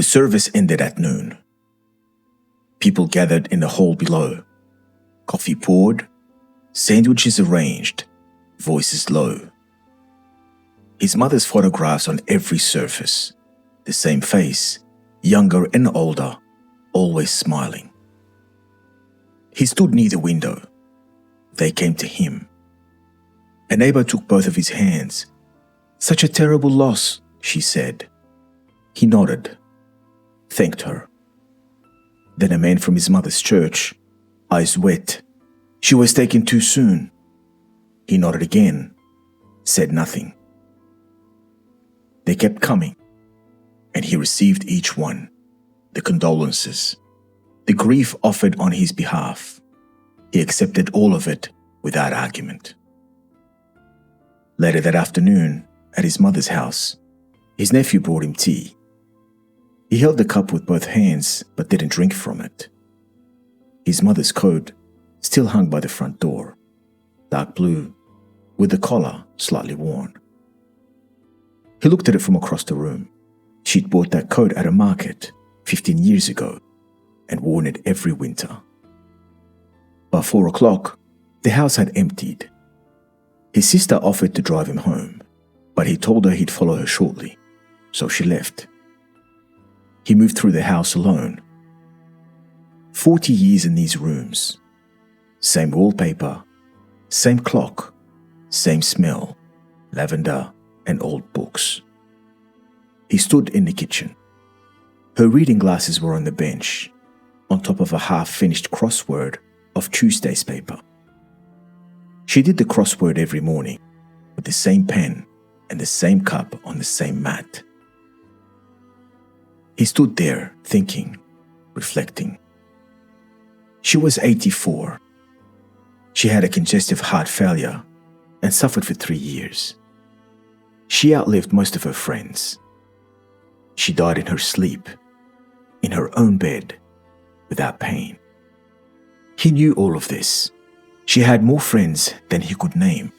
The service ended at noon. People gathered in the hall below. Coffee poured, sandwiches arranged, voices low. His mother's photographs on every surface, the same face, younger and older, always smiling. He stood near the window. They came to him. A neighbor took both of his hands. "Such a terrible loss," she said. He nodded, thanked her. Then a man from his mother's church, eyes wet. "She was taken too soon." He nodded again, said nothing. They kept coming, and he received each one, the condolences, the grief offered on his behalf. He accepted all of it without argument. Later that afternoon, at his mother's house, his nephew brought him tea. He held the cup with both hands but didn't drink from it. His mother's coat still hung by the front door, dark blue, with the collar slightly worn. He looked at it from across the room. She'd bought that coat at a market 15 years ago and worn it every winter. By 4 o'clock, the house had emptied. His sister offered to drive him home, but he told her he'd follow her shortly, so she left. He moved through the house alone. 40 years in these rooms. Same wallpaper, same clock, same smell, lavender and old books. He stood in the kitchen. Her reading glasses were on the bench, on top of a half-finished crossword of Tuesday's paper. She did the crossword every morning, with the same pen and the same cup on the same mat. He stood there, thinking, reflecting. She was 84. She had a congestive heart failure and suffered for 3 years. She outlived most of her friends. She died in her sleep, in her own bed, without pain. He knew all of this. She had more friends than he could name.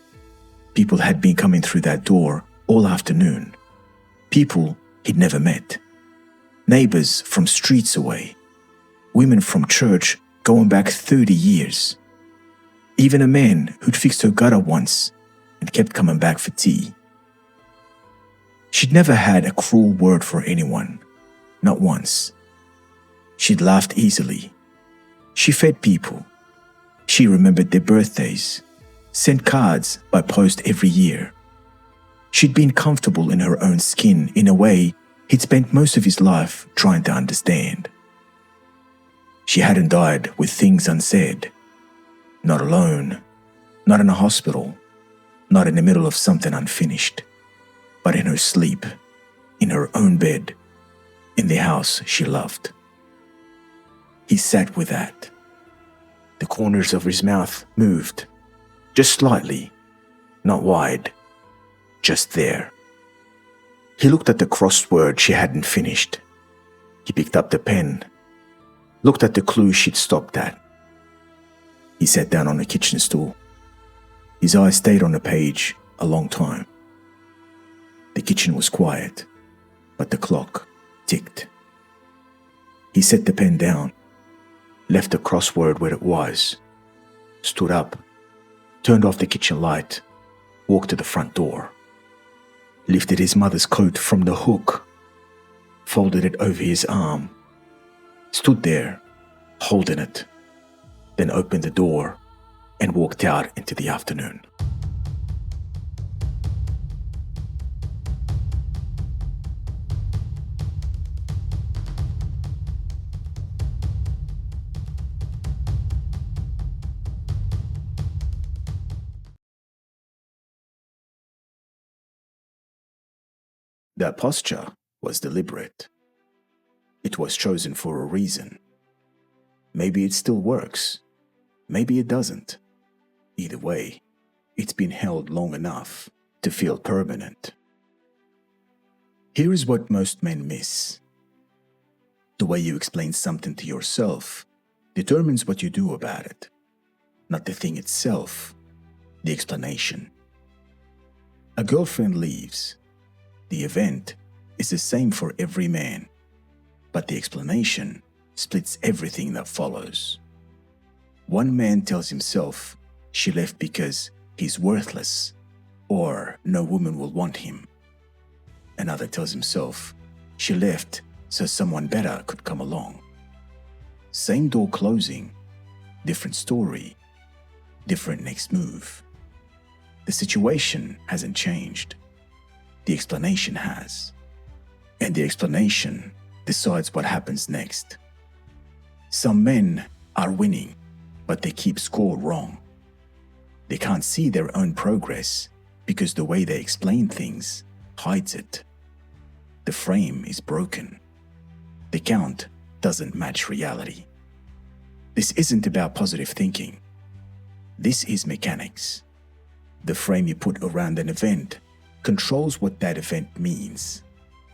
People had been coming through that door all afternoon. People he'd never met. Neighbors from streets away. Women from church going back 30 years. Even a man who'd fixed her gutter once and kept coming back for tea. She'd never had a cruel word for anyone, not once. She'd laughed easily. She fed people. She remembered their birthdays, sent cards by post every year. She'd been comfortable in her own skin in a way he'd spent most of his life trying to understand. She hadn't died with things unsaid. Not alone, not in a hospital, not in the middle of something unfinished, but in her sleep, in her own bed, in the house she loved. He sat with that. The corners of his mouth moved, just slightly, not wide, just there. He looked at the crossword she hadn't finished. He picked up the pen, looked at the clue she'd stopped at. He sat down on a kitchen stool. His eyes stayed on the page a long time. The kitchen was quiet, but the clock ticked. He set the pen down, left the crossword where it was, stood up, turned off the kitchen light, walked to the front door, lifted his mother's coat from the hook, folded it over his arm, stood there, holding it, then opened the door and walked out into the afternoon. That posture was deliberate. It was chosen for a reason. Maybe it still works. Maybe it doesn't. Either way, it's been held long enough to feel permanent. Here is what most men miss. The way you explain something to yourself determines what you do about it, not the thing itself, the explanation. A girlfriend leaves. The event is the same for every man. but the explanation splits everything that follows. One man tells himself she left because he's worthless or no woman will want him. Another tells himself she left so someone better could come along. Same door closing, different story, different next move. The situation hasn't changed. The explanation has. And the explanation decides what happens next. Some men are winning, but they keep score wrong. They can't see their own progress because the way they explain things hides it. The frame is broken. The count doesn't match reality. This isn't about positive thinking. This is mechanics. The frame you put around an event controls what that event means,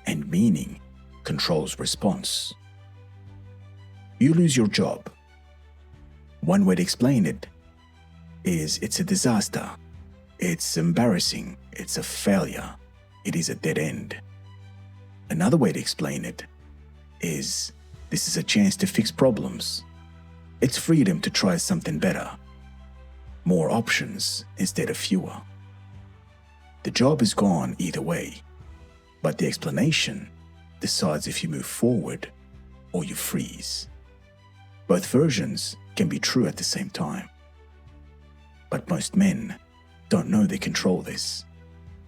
and meaning controls response. You lose your job. One way to explain it is it's a disaster. It's embarrassing. It's a failure. It is a dead end. Another way to explain it is this is a chance to fix problems. It's freedom to try something better. More options instead of fewer. The job is gone either way, but the explanation decides if you move forward or you freeze. Both versions can be true at the same time. But most men don't know they control this.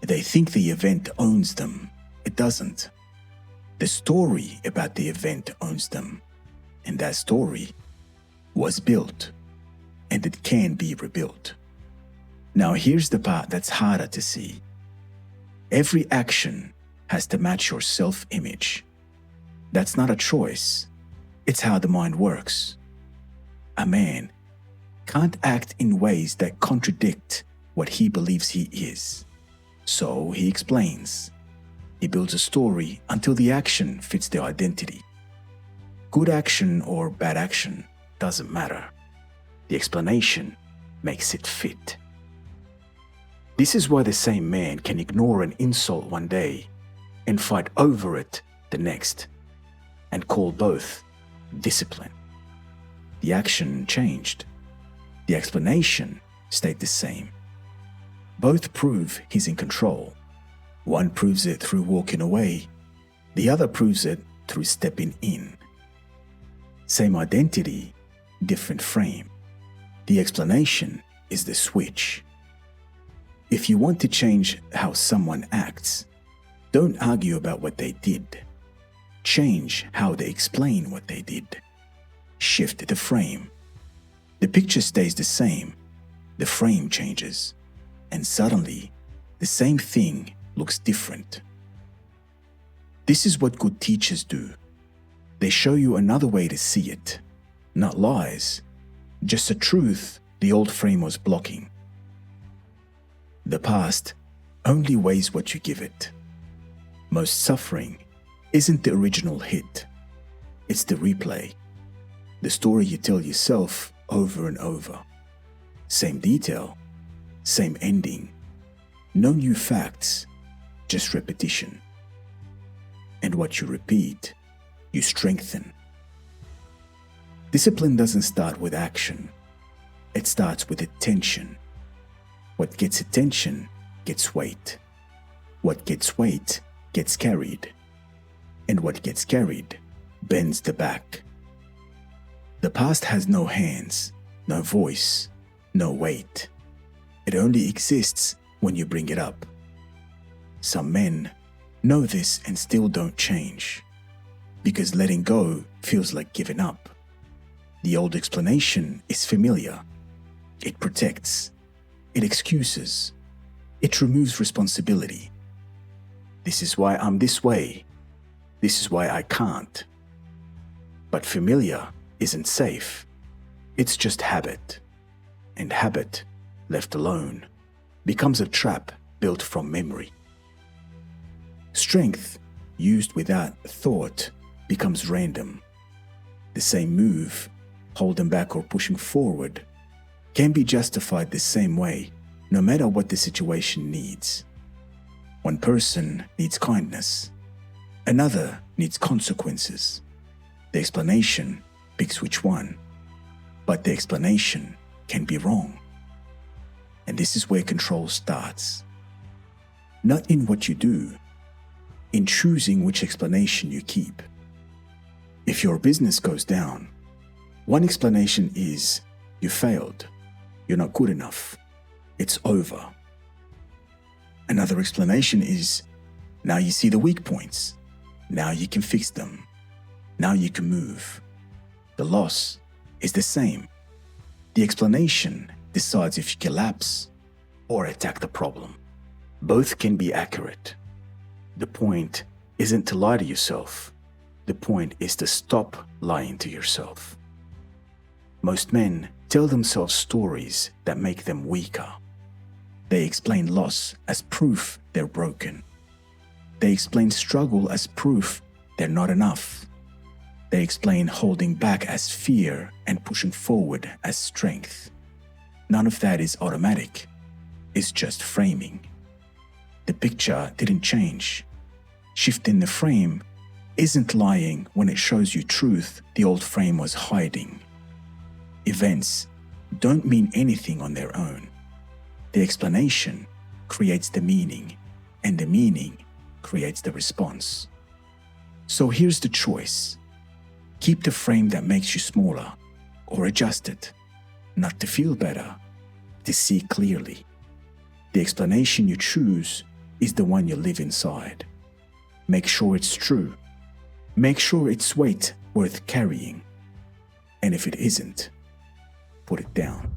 They think the event owns them. It doesn't. The story about the event owns them, and that story was built, and it can be rebuilt. Now here's the part that's harder to see. Every action has to match your self-image. That's not a choice. It's how the mind works. A man can't act in ways that contradict what he believes he is. So he explains. He builds a story until the action fits the identity. Good action or bad action doesn't matter. The explanation makes it fit. This is why the same man can ignore an insult one day and fight over it the next, and call both discipline. The action changed. The explanation stayed the same. Both prove he's in control. One proves it through walking away. The other proves it through stepping in. Same identity, different frame. The explanation is the switch. If you want to change how someone acts, don't argue about what they did. Change how they explain what they did. Shift the frame. The picture stays the same. The frame changes. And suddenly, the same thing looks different. This is what good teachers do. They show you another way to see it. Not lies, just a truth the old frame was blocking. The past only weighs what you give it. Most suffering isn't the original hit. It's the replay. The story you tell yourself over and over. Same detail, same ending. No new facts, just repetition. And what you repeat, you strengthen. Discipline doesn't start with action. It starts with attention. What gets attention gets weight. What gets weight gets carried. And what gets carried bends the back. The past has no hands, no voice, no weight. It only exists when you bring it up. Some men know this and still don't change, because letting go feels like giving up. The old explanation is familiar. It protects. It excuses. It removes responsibility. This is why I'm this way. This is why I can't. But familiar isn't safe. It's just habit. And habit, left alone, becomes a trap built from memory. Strength, used without thought, becomes random. The same move, holding back or pushing forward, can be justified the same way, no matter what the situation needs. One person needs kindness. Another needs consequences. The explanation picks which one, but the explanation can be wrong. And this is where control starts. Not in what you do, in choosing which explanation you keep. If your business goes down, one explanation is you failed, you're not good enough, it's over. Another explanation is now you see the weak points, now you can fix them, now you can move. The loss is the same. The explanation decides if you collapse or attack the problem. Both can be accurate. The point isn't to lie to yourself. The point is to stop lying to yourself. Most men tell themselves stories that make them weaker. They explain loss as proof they're broken. They explain struggle as proof they're not enough. They explain holding back as fear and pushing forward as strength. None of that is automatic. It's just framing. The picture didn't change. Shifting the frame isn't lying when it shows you truth the old frame was hiding. Events don't mean anything on their own. The explanation creates the meaning, and the meaning creates the response. So here's the choice. Keep the frame that makes you smaller, or adjust it, not to feel better, to see clearly. The explanation you choose is the one you live inside. Make sure it's true. Make sure it's weight worth carrying. And if it isn't, put it down.